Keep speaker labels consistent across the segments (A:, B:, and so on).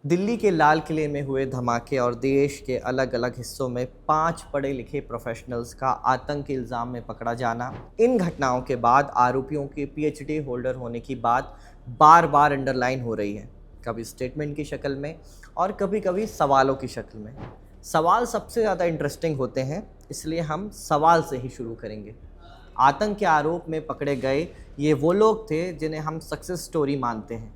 A: दिल्ली के लाल किले में हुए धमाके और देश के अलग अलग हिस्सों में 5 पढ़े लिखे प्रोफेशनल्स का आतंक के इल्ज़ाम में पकड़ा जाना। इन घटनाओं के बाद आरोपियों के पीएचडी होल्डर होने की बात बार बार अंडरलाइन हो रही है, कभी स्टेटमेंट की शक्ल में और कभी कभी सवालों की शक्ल में। सवाल सबसे ज़्यादा इंटरेस्टिंग होते हैं, इसलिए हम सवाल से ही शुरू करेंगे। आतंक के आरोप में पकड़े गए ये वो लोग थे जिन्हें हम सक्सेस स्टोरी मानते हैं,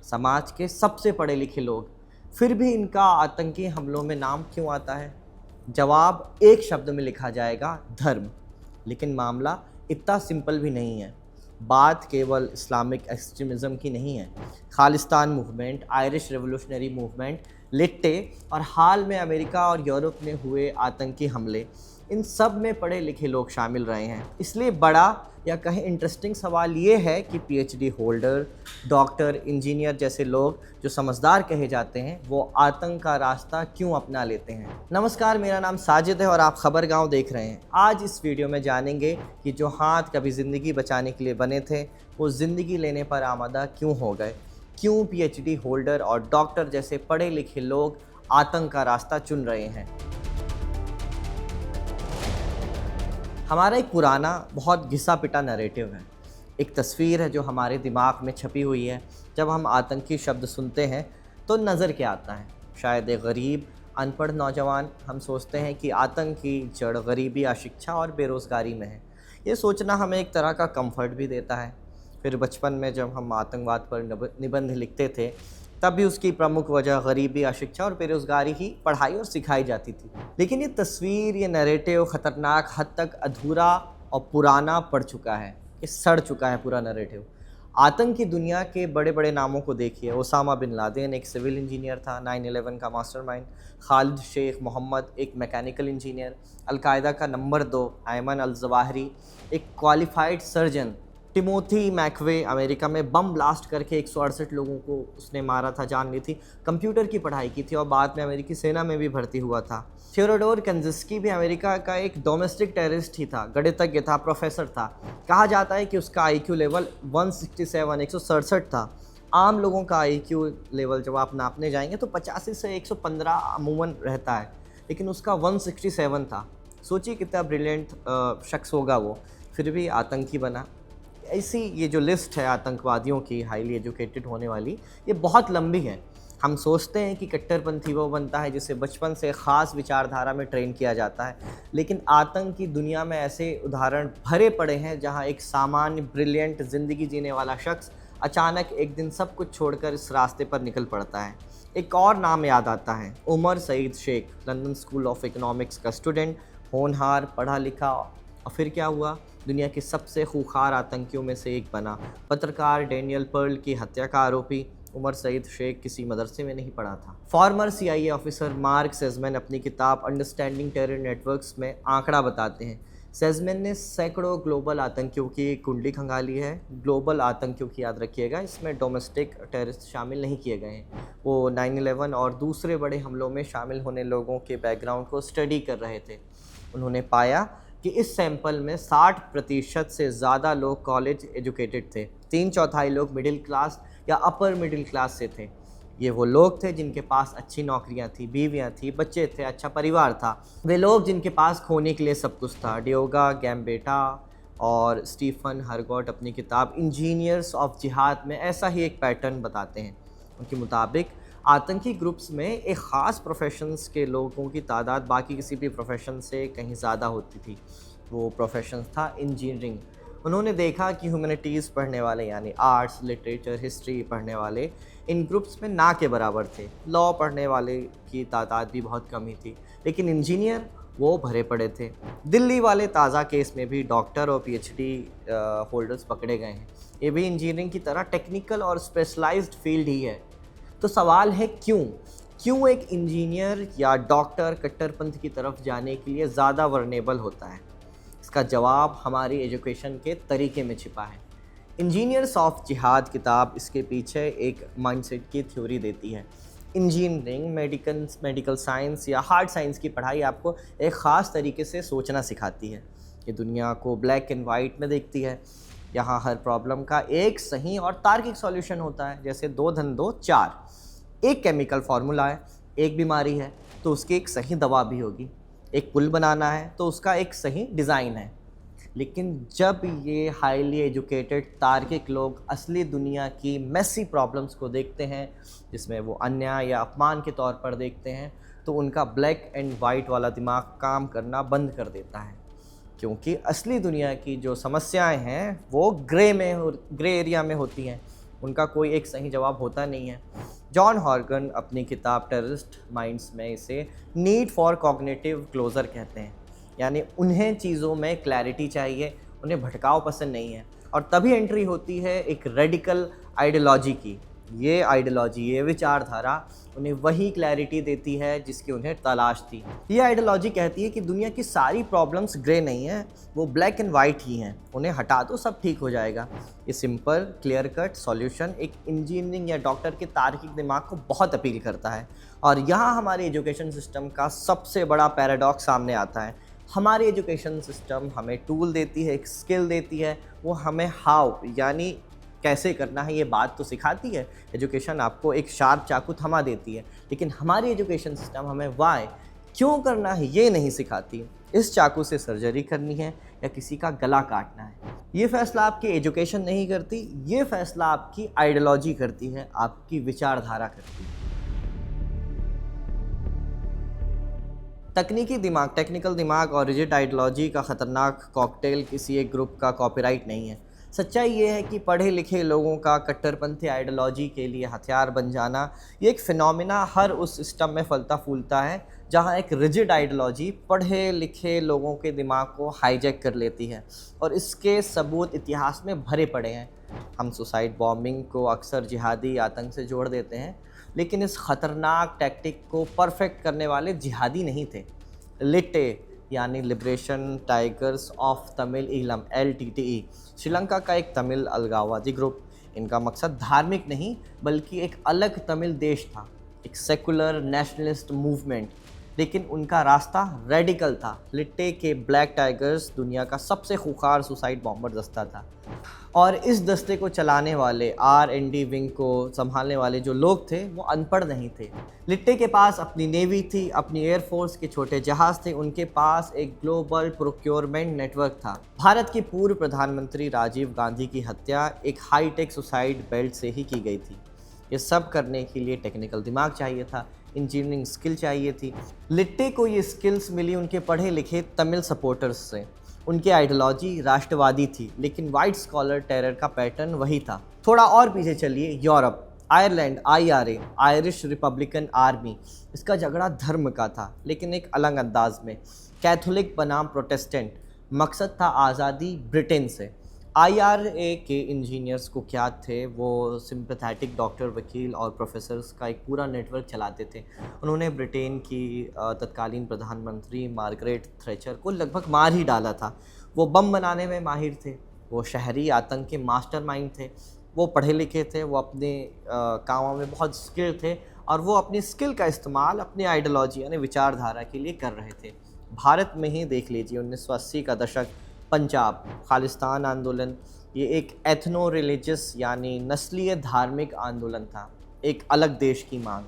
A: समाज के सबसे पढ़े लिखे लोग। फिर भी इनका आतंकी हमलों में नाम क्यों आता है? जवाब एक शब्द में लिखा जाएगा, धर्म। लेकिन मामला इतना सिंपल भी नहीं है। बात केवल इस्लामिक एक्सट्रीमिज़म की नहीं है। Khalistan movement, Irish revolutionary movement, LTTE और हाल में अमेरिका और यूरोप में हुए आतंकी हमले, इन सब में पढ़े लिखे लोग शामिल रहे हैं। इसलिए बड़ा या कहीं इंटरेस्टिंग सवाल ये है कि पीएचडी होल्डर, डॉक्टर, इंजीनियर जैसे लोग जो समझदार कहे जाते हैं, वो आतंक का रास्ता क्यों अपना लेते हैं। नमस्कार, मेरा नाम साजिद है और आप खबर गांव देख रहे हैं। आज इस वीडियो में जानेंगे कि जो हाथ कभी ज़िंदगी बचाने के लिए बने थे, वो ज़िंदगी लेने पर आमादा क्यों हो गए। क्यों पीएचडी होल्डर और डॉक्टर जैसे पढ़े लिखे लोग आतंक का रास्ता चुन रहे हैं। हमारा एक पुराना, बहुत घिसा पिटा नैरेटिव है। एक तस्वीर है जो हमारे दिमाग में छपी हुई है। जब हम आतंकी शब्द सुनते हैं तो नज़र क्या आता है? शायद एक गरीब, अनपढ़ नौजवान। हम सोचते हैं कि आतंक की जड़ गरीबी, अशिक्षा और बेरोज़गारी में है। ये सोचना हमें एक तरह का कंफर्ट भी देता है। फिर बचपन में जब हम आतंकवाद पर निबंध लिखते थे, तब भी उसकी प्रमुख वजह गरीबी, अशिक्षा और बेरोज़गारी ही पढ़ाई और सिखाई जाती थी। लेकिन ये तस्वीर, ये नैरेटिव ख़तरनाक हद तक अधूरा और पुराना पड़ चुका है। ये सड़ चुका है पूरा नैरेटिव। आतंक की दुनिया के बड़े बड़े नामों को देखिए। ओसामा बिन लादेन एक सिविल इंजीनियर था, 9/11 का मास्टरमाइंड। खालिद शेख मोहम्मद एक मैकेनिकल इंजीनियर। अलकायदा का नंबर 2 अयमन अल जवाहिरी एक qualified surgeon. Timothy McVay America में बम ब्लास्ट करके 168 लोगों को उसने मारा था, जान ली थी। कंप्यूटर की पढ़ाई की थी और बाद में अमेरिकी सेना में भी भर्ती हुआ था। थियोडोर कंजिस्की भी अमेरिका का एक डोमेस्टिक टेररिस्ट ही था, गणितज्ञ था, प्रोफेसर था। कहा जाता है कि उसका आईक्यू लेवल 167 था। आम लोगों का आईक्यू लेवल जब आप नापने जाएंगे तो 85 से 115 अमूमन रहता है, लेकिन उसका 167 था। सोचिए कितना ब्रिलियंट शख्स होगा वो, फिर भी आतंकी बना। ऐसी ये जो लिस्ट है आतंकवादियों की, हाईली एजुकेटेड होने वाली, ये बहुत लंबी है। हम सोचते हैं कि कट्टरपंथी वो बनता है जिसे बचपन से ख़ास विचारधारा में ट्रेन किया जाता है, लेकिन आतंक की दुनिया में ऐसे उदाहरण भरे पड़े हैं जहां एक सामान्य, ब्रिलियंट ज़िंदगी जीने वाला शख्स अचानक एक दिन सब कुछ छोड़कर इस रास्ते पर निकल पड़ता है। एक और नाम याद आता है, Omar Saeed Sheikh, London School of Economics का स्टूडेंट, होनहार, पढ़ा लिखा। और फिर क्या हुआ? दुनिया के सबसे खूंखार आतंकियों में से एक बना। पत्रकार डैनियल पर्ल की हत्या का आरोपी उमर सईद शेख किसी मदरसे में नहीं पढ़ा था। फॉर्मर CIA ऑफिसर मार्क सेजमैन अपनी किताब अंडरस्टैंडिंग टेरर नेटवर्क्स में आंकड़ा बताते हैं। सेजमैन ने सैकड़ों ग्लोबल आतंकियों की कुंडली खंगाली है। ग्लोबल आतंकियों की याद रखिएगा, इसमें डोमेस्टिक टेररिस्ट शामिल नहीं किए गए हैं। वो 9/11 और दूसरे बड़े हमलों में शामिल होने लोगों के बैकग्राउंड को स्टडी कर रहे थे। उन्होंने पाया कि इस सैंपल में 60% से ज़्यादा लोग कॉलेज एजुकेटेड थे। 3/4 लोग मिडिल क्लास या अपर मिडिल क्लास से थे। ये वो लोग थे जिनके पास अच्छी नौकरियां थी, बीवियां थी, बच्चे थे, अच्छा परिवार था। वे लोग जिनके पास खोने के लिए सब कुछ था। डियोगा गैम्बेटा और स्टीफन हरगॉट अपनी किताब इंजीनियर्स ऑफ जिहाद में ऐसा ही एक पैटर्न बताते हैं। उनके मुताबिक आतंकी ग्रुप्स में एक ख़ास प्रोफेशंस के लोगों की तादाद बाकी किसी भी प्रोफेशन से कहीं ज़्यादा होती थी। वो प्रोफेशन था इंजीनियरिंग। उन्होंने देखा कि ह्यूमैनिटीज़ पढ़ने वाले, यानी आर्ट्स, लिटरेचर, हिस्ट्री पढ़ने वाले इन ग्रुप्स में ना के बराबर थे। लॉ पढ़ने वाले की तादाद भी बहुत कम ही थी, लेकिन इंजीनियर वो भरे पड़े थे। दिल्ली वाले ताज़ा केस में भी डॉक्टर और पीएचडी होल्डर्स पकड़े गए हैं। ये भी इंजीनियरिंग की तरह टेक्निकल और स्पेशलाइज्ड फील्ड ही है। तो सवाल है, क्यों एक इंजीनियर या डॉक्टर कट्टरपंथ की तरफ जाने के लिए ज़्यादा वर्नेबल होता है? इसका जवाब हमारी एजुकेशन के तरीके में छिपा है। इंजीनियर्स ऑफ जिहाद किताब इसके पीछे एक माइंडसेट की थ्योरी देती है। इंजीनियरिंग, मेडिकल साइंस या हार्ड साइंस की पढ़ाई आपको एक ख़ास तरीके से सोचना सिखाती है। ये दुनिया को ब्लैक एंड वाइट में देखती है। यहाँ हर प्रॉब्लम का एक सही और तार्किक सॉल्यूशन होता है, जैसे 2 + 2 = 4। एक केमिकल फार्मूला है, एक बीमारी है तो उसकी एक सही दवा भी होगी, एक पुल बनाना है तो उसका एक सही डिज़ाइन है। लेकिन जब ये हाईली एजुकेटेड तार्किक लोग असली दुनिया की मेसी प्रॉब्लम्स को देखते हैं, जिसमें वो अन्याय या अपमान के तौर पर देखते हैं, तो उनका ब्लैक एंड वाइट वाला दिमाग काम करना बंद कर देता है। क्योंकि असली दुनिया की जो समस्याएं हैं वो ग्रे एरिया में होती हैं, उनका कोई एक सही जवाब होता नहीं है। जॉन हॉर्गन अपनी किताब टेररिस्ट माइंड्स में इसे नीड फॉर कॉग्निटिव क्लोजर कहते हैं, यानी उन्हें चीज़ों में क्लैरिटी चाहिए, उन्हें भटकाव पसंद नहीं है। और तभी एंट्री होती है एक रेडिकल आइडियोलॉजी की। ये आइडियोलॉजी, ये विचारधारा उन्हें वही क्लैरिटी देती है जिसकी उन्हें तलाश थी। ये आइडियोलॉजी कहती है कि दुनिया की सारी प्रॉब्लम्स ग्रे नहीं हैं, वो ब्लैक एंड वाइट ही हैं, उन्हें हटा दो सब ठीक हो जाएगा। ये सिंपल क्लियर कट सॉल्यूशन एक इंजीनियरिंग या डॉक्टर के तार्किक दिमाग को बहुत अपील करता है। और यहाँ हमारे एजुकेशन सिस्टम का सबसे बड़ा पैराडॉक्स सामने आता है। हमारी एजुकेशन सिस्टम हमें टूल देती है, एक स्किल देती है, वो हमें हाउ यानी कैसे करना है ये बात तो सिखाती है। एजुकेशन आपको एक शार्प चाकू थमा देती है, लेकिन हमारी एजुकेशन सिस्टम हमें वाई क्यों करना है ये नहीं सिखाती। इस चाकू से सर्जरी करनी है या किसी का गला काटना है, ये फैसला आपकी एजुकेशन नहीं करती, ये फैसला आपकी आइडियोलॉजी करती है, आपकी विचारधारा करती है। तकनीकी दिमाग, टेक्निकल दिमाग और रिजिड आइडियोलॉजी का ख़तरनाक कॉकटेल किसी एक ग्रुप का कॉपीराइट नहीं है। सच्चाई ये है कि पढ़े लिखे लोगों का कट्टरपंथी आइडियोलॉजी के लिए हथियार बन जाना ये एक फिनोमिना हर उस सिस्टम में फलता फूलता है जहाँ एक रिजिड आइडियोलॉजी पढ़े लिखे लोगों के दिमाग को हाईजैक कर लेती है। और इसके सबूत इतिहास में भरे पड़े हैं। हम सुसाइड बॉम्बिंग को अक्सर जिहादी आतंक से जोड़ देते हैं, लेकिन इस ख़तरनाक टैक्टिक को परफेक्ट करने वाले जिहादी नहीं थे। लिट्टे यानी liberation tigers of Tamil Eelam LTTE, Sri Lanka का एक तमिल अलगाववादी ग्रुप। इनका मकसद धार्मिक नहीं बल्कि एक अलग तमिल देश था, एक सेकुलर नेशनलिस्ट मूवमेंट। लेकिन उनका रास्ता रेडिकल था। लिट्टे के ब्लैक टाइगर्स दुनिया का सबसे खूंखार सुसाइड बॉम्बर दस्ता था, और इस दस्ते को चलाने वाले R&D विंग को संभालने वाले जो लोग थे वो अनपढ़ नहीं थे। लिट्टे के पास अपनी नेवी थी, अपनी एयरफोर्स के छोटे जहाज़ थे, उनके पास एक ग्लोबल प्रोक्योरमेंट नेटवर्क था। भारत के पूर्व प्रधानमंत्री राजीव गांधी की हत्या एक हाईटेक सुसाइड बेल्ट से ही की गई थी। ये सब करने के लिए टेक्निकल दिमाग चाहिए था, इंजीनियरिंग स्किल चाहिए थी। लिट्टे को ये स्किल्स मिली उनके पढ़े लिखे तमिल सपोर्टर्स से। उनकी आइडियोलॉजी राष्ट्रवादी थी, लेकिन वाइट स्कॉलर टेरर का पैटर्न वही था। थोड़ा और पीछे चलिए, Europe, Ireland, IRA, Irish Republican army. इसका झगड़ा धर्म का था, लेकिन एक अलग अंदाज में। कैथोलिक बनाम प्रोटेस्टेंट, मकसद था आज़ादी ब्रिटेन से। IRA के इंजीनियर्स को क्या थे, वो सिंपैथेटिक डॉक्टर, वकील और प्रोफेसर्स का एक पूरा नेटवर्क चलाते थे। उन्होंने ब्रिटेन की तत्कालीन प्रधानमंत्री मार्गरेट थैचर को लगभग मार ही डाला था। वो बम बनाने में माहिर थे, वो शहरी आतंक के मास्टरमाइंड थे, वो पढ़े लिखे थे, वो अपने कामों में बहुत स्किल थे, और वो अपनी स्किल का इस्तेमाल अपनी आइडियोलॉजी यानी विचारधारा के लिए कर रहे थे। भारत में ही देख लीजिए, 1980 का दशक, पंजाब खालिस्तान आंदोलन, ये एक एथनो रिलीजियस यानी नस्लीय धार्मिक आंदोलन था, एक अलग देश की मांग।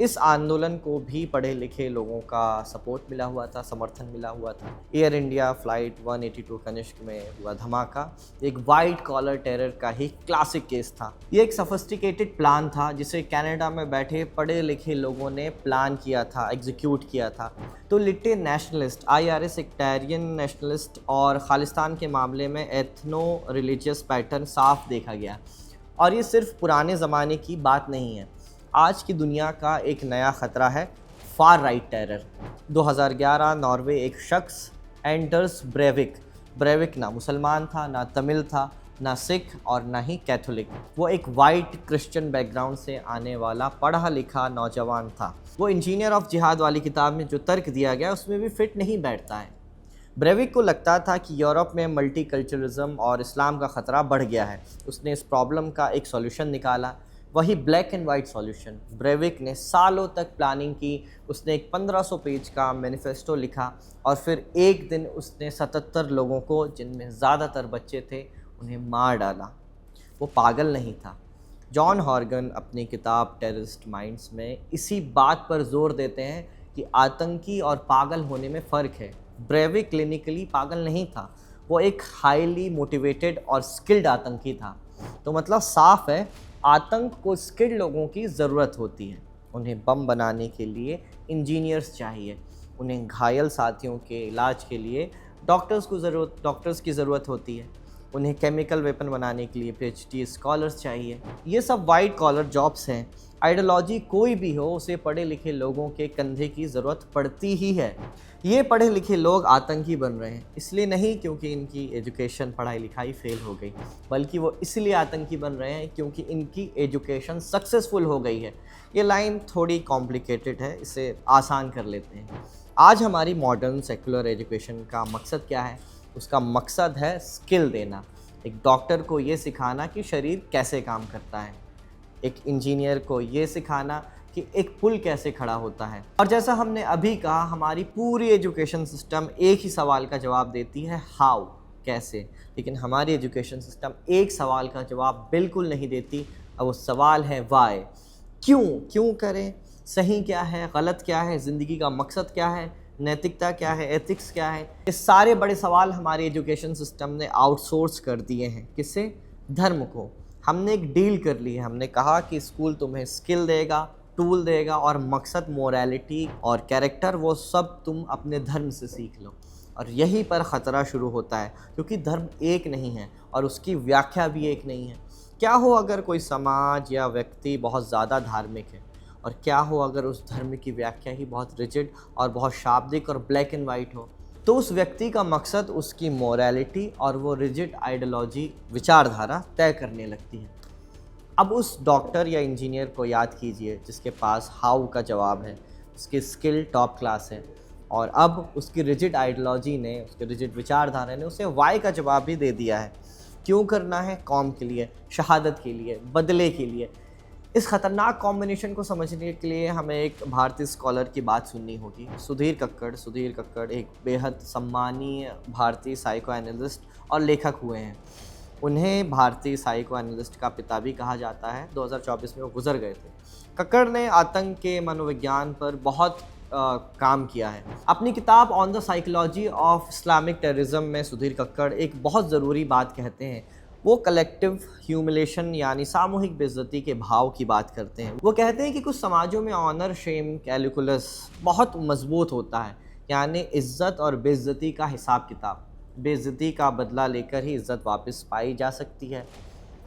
A: इस आंदोलन को भी पढ़े लिखे लोगों का सपोर्ट मिला हुआ था, समर्थन मिला हुआ था। एयर इंडिया फ्लाइट 182 कनिष्क में हुआ धमाका एक वाइट कॉलर टेरर का ही क्लासिक केस था। ये एक सोफिस्टिकेटेड प्लान था जिसे कनाडा में बैठे पढ़े लिखे लोगों ने प्लान किया था, एग्जीक्यूट किया था। तो लिट्टे नेशनलिस्ट, IRA सेक्टेरियन नेशनलिस्ट और खालिस्तान के मामले में एथनो रिलीजियस पैटर्न साफ देखा गया। और ये सिर्फ पुराने ज़माने की बात नहीं है, आज की दुनिया का एक नया ख़तरा है, फार राइट टेरर। 2011 नॉर्वे एक शख्स एंडर्स ब्रेविक ना मुसलमान था, ना तमिल था, ना सिख और ना ही कैथोलिक। वो एक वाइट क्रिश्चियन बैकग्राउंड से आने वाला पढ़ा लिखा नौजवान था। वो इंजीनियर ऑफ जिहाद वाली किताब में जो तर्क दिया गया उसमें भी फिट नहीं बैठता है। ब्रेविक को लगता था कि यूरोप में मल्टीकल्चरलिज्म और इस्लाम का ख़तरा बढ़ गया है। उसने इस प्रॉब्लम का एक सॉल्यूशन निकाला, वही black and white solution. Breivik ने सालों तक प्लानिंग की, उसने एक 1500 पेज का मैनिफेस्टो लिखा, और फिर एक दिन उसने 77 लोगों को, जिनमें ज़्यादातर बच्चे थे, उन्हें मार डाला। वो पागल नहीं था, जॉन हॉर्गन अपनी किताब टेररिस्ट माइंड्स में इसी बात पर जोर देते हैं कि आतंकी और पागल होने में फ़र्क है। ब्रेविक क्लिनिकली पागल नहीं था, वो एक हाईली मोटिवेटेड और स्किल्ड आतंकी था। तो मतलब साफ है, आतंक को स्किल्ड लोगों की ज़रूरत होती है। उन्हें बम बनाने के लिए इंजीनियर्स चाहिए, उन्हें घायल साथियों के इलाज के लिए डॉक्टर्स की ज़रूरत होती है, उन्हें केमिकल वेपन बनाने के लिए पीएचडी स्कॉलर्स चाहिए। ये सब वाइट कॉलर जॉब्स हैं। आइडियोलॉजी कोई भी हो, उसे पढ़े लिखे लोगों के कंधे की ज़रूरत पड़ती ही है। ये पढ़े लिखे लोग आतंकी बन रहे हैं इसलिए नहीं क्योंकि इनकी एजुकेशन पढ़ाई लिखाई फेल हो गई, बल्कि वो इसलिए आतंकी बन रहे हैं क्योंकि इनकी एजुकेशन सक्सेसफुल हो गई है। ये लाइन थोड़ी कॉम्प्लिकेटेड है, इसे आसान कर लेते हैं। आज हमारी मॉडर्न सेकुलर एजुकेशन का मकसद क्या है? उसका मकसद है स्किल देना। एक डॉक्टर को ये सिखाना कि शरीर कैसे काम करता है, एक इंजीनियर को ये सिखाना कि एक पुल कैसे खड़ा होता है। और जैसा हमने अभी कहा, हमारी पूरी एजुकेशन सिस्टम एक ही सवाल का जवाब देती है, हाउ, कैसे। लेकिन हमारी एजुकेशन सिस्टम एक सवाल का जवाब बिल्कुल नहीं देती, और वो सवाल है वाई, क्यों करें, सही क्या है, गलत क्या है, ज़िंदगी का मकसद क्या है, नैतिकता क्या है, एथिक्स क्या है। ये सारे बड़े सवाल हमारी एजुकेशन सिस्टम ने आउटसोर्स कर दिए हैं। किससे? धर्म को। हमने एक डील कर ली है, हमने कहा कि स्कूल तुम्हें स्किल देगा, टूल देगा, और मकसद मोरालिटी और कैरेक्टर वो सब तुम अपने धर्म से सीख लो। और यहीं पर ख़तरा शुरू होता है, क्योंकि धर्म एक नहीं है और उसकी व्याख्या भी एक नहीं है। क्या हो अगर कोई समाज या व्यक्ति बहुत ज़्यादा धार्मिक है, और क्या हो अगर उस धर्म की व्याख्या ही बहुत रिजिड और बहुत शाब्दिक और ब्लैक एंड वाइट हो? तो उस व्यक्ति का मकसद उसकी मोरालिटी और वो रिजिड आइडियोलॉजी, विचारधारा तय करने लगती है। अब उस डॉक्टर या इंजीनियर को याद कीजिए जिसके पास हाउ का जवाब है, उसकी स्किल टॉप क्लास है, और अब उसकी रिजिड आइडियोलॉजी ने, उसके रिजिड विचारधारा ने उसे वाई का जवाब भी दे दिया है। क्यों करना है? कौम के लिए, शहादत के लिए, बदले के लिए। इस खतरनाक कॉम्बिनेशन को समझने के लिए हमें एक भारतीय स्कॉलर की बात सुननी होगी, सुधीर कक्कड़ एक बेहद सम्मानीय भारतीय साइको एनालिस्ट और लेखक हुए हैं। उन्हें भारतीय साइको एनालिस्ट का पिता भी कहा जाता है। 2024 में वो गुजर गए थे। कक्कड़ ने आतंक के मनोविज्ञान पर बहुत काम किया है। अपनी किताब on the psychology of Islamic terrorism में सुधीर कक्कड़ एक बहुत ज़रूरी बात कहते हैं। वो कलेक्टिव ह्यूमिलेशन यानी सामूहिक बेइज्जती के भाव की बात करते हैं। वो कहते हैं कि कुछ समाजों में ऑनर शेम कैलकुलस बहुत मजबूत होता है, यानी इज्जत और बेइज्जती का हिसाब किताब। बेइज्जती का बदला लेकर ही इज्जत वापस पाई जा सकती है।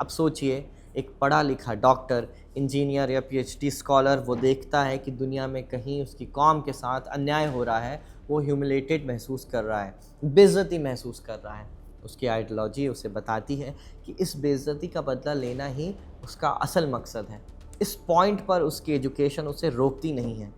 A: अब सोचिए, एक पढ़ा लिखा डॉक्टर, इंजीनियर या पीएचडी स्कॉलर वो देखता है कि दुनिया में कहीं उसकी कौम के साथ अन्याय हो रहा है, वो ह्यूमिलेटेड महसूस कर रहा है, बेइज्जती महसूस कर रहा है। उसकी आइडियोलॉजी उसे बताती है कि इस बेइज्जती का बदला लेना ही उसका असल मकसद है। इस पॉइंट पर उसकी एजुकेशन उसे रोकती नहीं है,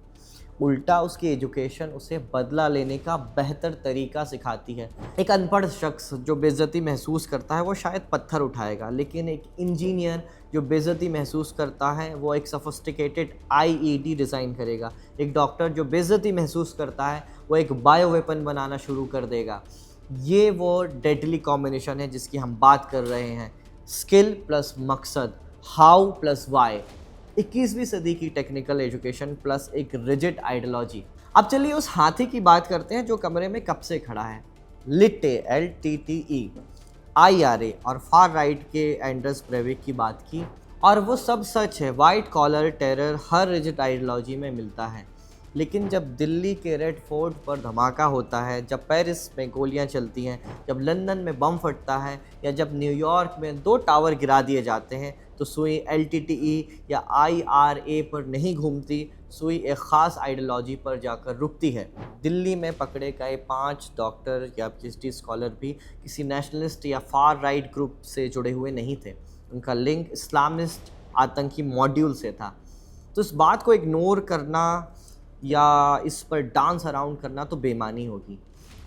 A: उल्टा उसकी एजुकेशन उसे बदला लेने का बेहतर तरीका सिखाती है। एक अनपढ़ शख्स जो बेइज्जती महसूस करता है वो शायद पत्थर उठाएगा, लेकिन एक इंजीनियर जो बेइज्जती महसूस करता है वो एक सोफिस्टिकेटेड आईईडी डिज़ाइन करेगा। एक डॉक्टर जो बेइज्जती महसूस करता है वो एक बायो वेपन बनाना शुरू कर देगा। ये वो डेडली कॉम्बिनेशन है जिसकी हम बात कर रहे हैं, स्किल प्लस मकसद, हाउ प्लस वाई। 21वीं सदी की टेक्निकल एजुकेशन प्लस एक रिजिड आइडियोलॉजी। अब चलिए उस हाथी की बात करते हैं जो कमरे में कब से खड़ा है। लिट्टे, LTTE, IRA और फार राइट के एंडर्स ब्रेविक की बात की, और वो सब सच है। वाइट कॉलर टेरर हर रिजिड आइडियोलॉजी में मिलता है, लेकिन जब दिल्ली के रेड फोर्ट पर धमाका होता है, जब पेरिस में गोलियां चलती हैं, जब लंदन में बम फटता है, या जब न्यूयॉर्क में 2 टावर गिरा दिए जाते हैं, तो सुई LTTE या IRA पर नहीं घूमती, सुई एक ख़ास आइडियोलॉजी पर जाकर रुकती है। दिल्ली में पकड़े गए 5 डॉक्टर या PhD स्कॉलर भी किसी नेशनलिस्ट या फार राइट ग्रुप से जुड़े हुए नहीं थे। उनका लिंक इस्लामिस्ट आतंकी मॉड्यूल से था। तो इस बात को इग्नोर करना या इस पर डांस अराउंड करना तो बेईमानी होगी।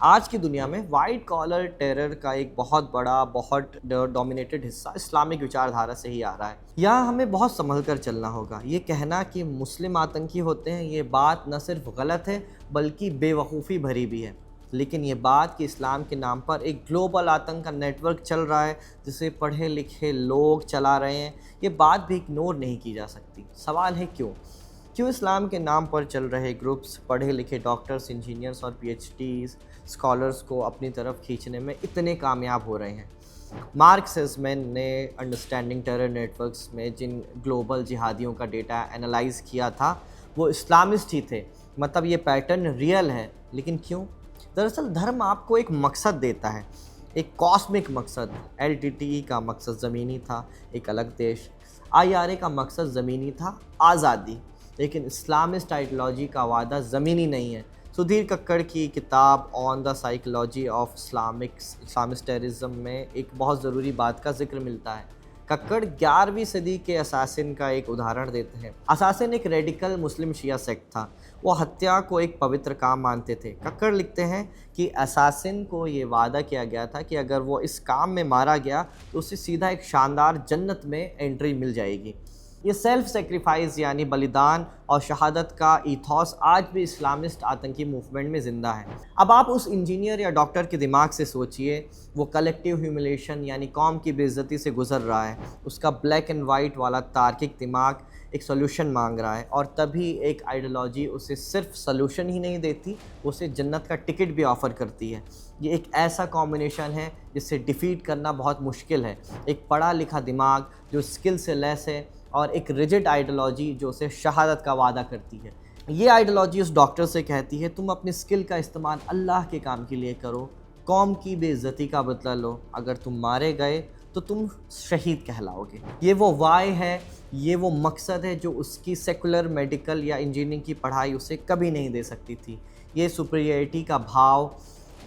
A: आज की दुनिया में वाइट कॉलर टेरर का एक बहुत बड़ा, बहुत डोमिनेटेड हिस्सा इस्लामिक विचारधारा से ही आ रहा है। यहाँ हमें बहुत संभल कर चलना होगा। ये कहना कि मुस्लिम आतंकी होते हैं, ये बात न सिर्फ गलत है बल्कि बेवकूफ़ी भरी भी है। लेकिन ये बात कि इस्लाम के नाम पर एक ग्लोबल आतंक का नेटवर्क चल रहा है जिसे पढ़े लिखे लोग चला रहे हैं, ये बात भी इग्नोर नहीं की जा सकती। सवाल है क्यों इस्लाम के नाम पर चल रहे ग्रुप्स पढ़े लिखे डॉक्टर्स, इंजीनियर्स और PhDs स्कॉलर्स को अपनी तरफ खींचने में इतने कामयाब हो रहे हैं। मार्क सेजमैन ने अंडरस्टैंडिंग टेरर नेटवर्क्स में जिन ग्लोबल जिहादियों का डेटा एनालाइज किया था वो इस्लामिस्ट ही थे। मतलब ये पैटर्न रियल है, लेकिन क्यों? दरअसल धर्म आपको एक मकसद देता है, एक कॉस्मिक मकसद। LTTE का मकसद ज़मीनी था, एक अलग देश। IRA का मकसद ज़मीनी था, आज़ादी। लेकिन इस्लामिस्ट आइडियोलॉजी का वादा ज़मीनी नहीं है। सुधीर कक्कड़ की किताब on the psychology of Islamist terrorism में एक बहुत ज़रूरी बात का जिक्र मिलता है। कक्कड़ 11वीं सदी के असासिन का एक उदाहरण देते हैं। असासिन एक रेडिकल मुस्लिम शिया सेक्ट था। वो हत्या को एक पवित्र काम मानते थे। कक्कड़ लिखते हैं कि असासिन को ये वादा किया गया था कि अगर वो इस काम में मारा गया तो उसे सीधा एक शानदार जन्नत में एंट्री मिल जाएगी। ये सेल्फ सेक्रीफाइस यानी बलिदान और शहादत का ईथॉस आज भी इस्लामिस्ट आतंकी मूवमेंट में ज़िंदा है। अब आप उस इंजीनियर या डॉक्टर के दिमाग से सोचिए, वो कलेक्टिव ह्यूमिलेशन यानी कौम की बेइज्जती से गुजर रहा है। उसका ब्लैक एंड वाइट वाला तार्किक दिमाग एक सॉल्यूशन मांग रहा है, और तभी एक आइडियोलॉजी उसे सिर्फ सॉल्यूशन ही नहीं देती, उसे जन्नत का टिकट भी ऑफ़र करती है। ये एक ऐसा कॉम्बिनेशन है जिसे डिफ़ीट करना बहुत मुश्किल है। एक पढ़ा लिखा दिमाग जो स्किल से लैस है और एक रिजिड आइडियोलॉजी जो उसे शहादत का वादा करती है। ये आइडियोलॉजी उस डॉक्टर से कहती है तुम अपनी स्किल का इस्तेमाल अल्लाह के काम के लिए करो, कौम की बेइज्जती का बदला लो। अगर तुम मारे गए तो तुम शहीद कहलाओगे। ये वो वाय है, ये वो मकसद है जो उसकी सेकुलर, मेडिकल या इंजीनियरिंग की पढ़ाई उसे कभी नहीं दे सकती थी। ये सुपीरियरिटी का भाव,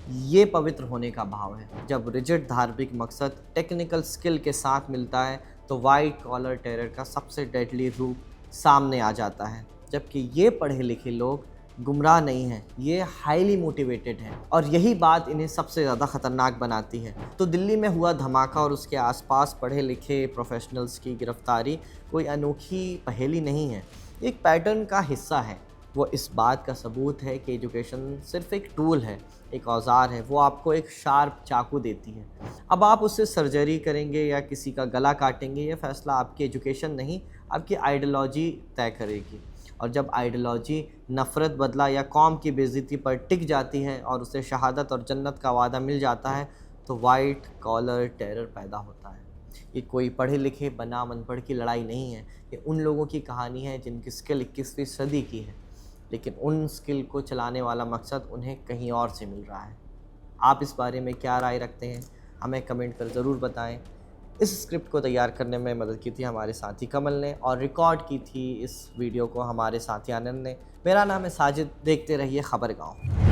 A: ये पवित्र होने का भाव है। जब रिजिड धार्मिक मकसद टेक्निकल स्किल के साथ मिलता है तो वाइट कॉलर टेरर का सबसे डेडली रूप सामने आ जाता है। जबकि ये पढ़े लिखे लोग गुमराह नहीं हैं, ये हाईली मोटिवेटेड हैं, और यही बात इन्हें सबसे ज़्यादा ख़तरनाक बनाती है। तो दिल्ली में हुआ धमाका और उसके आसपास पढ़े लिखे प्रोफेशनल्स की गिरफ्तारी कोई अनोखी पहेली नहीं है, एक पैटर्न का हिस्सा है। वो इस बात का सबूत है कि एजुकेशन सिर्फ एक टूल है, एक औजार है। वो आपको एक शार्प चाकू देती है। अब आप उससे सर्जरी करेंगे या किसी का गला काटेंगे, ये फ़ैसला आपकी एजुकेशन नहीं, आपकी आइडियोलॉजी तय करेगी। और जब आइडियोलॉजी नफ़रत, बदला या कौम की बेइज्जती पर टिक जाती है और उसे शहादत और जन्नत का वादा मिल जाता है तो वाइट कॉलर टेरर पैदा होता है। ये कोई पढ़े लिखे बनाम अनपढ़ की लड़ाई नहीं है, ये उन लोगों की कहानी है जिनकी स्किल 21वीं सदी की है, लेकिन उन स्किल को चलाने वाला मकसद उन्हें कहीं और से मिल रहा है। आप इस बारे में क्या राय रखते हैं, हमें कमेंट कर ज़रूर बताएं। इस स्क्रिप्ट को तैयार करने में मदद की थी हमारे साथी कमल ने, और रिकॉर्ड की थी इस वीडियो को हमारे साथी आनंद ने। मेरा नाम है साजिद, देखते रहिए खबर गाँव।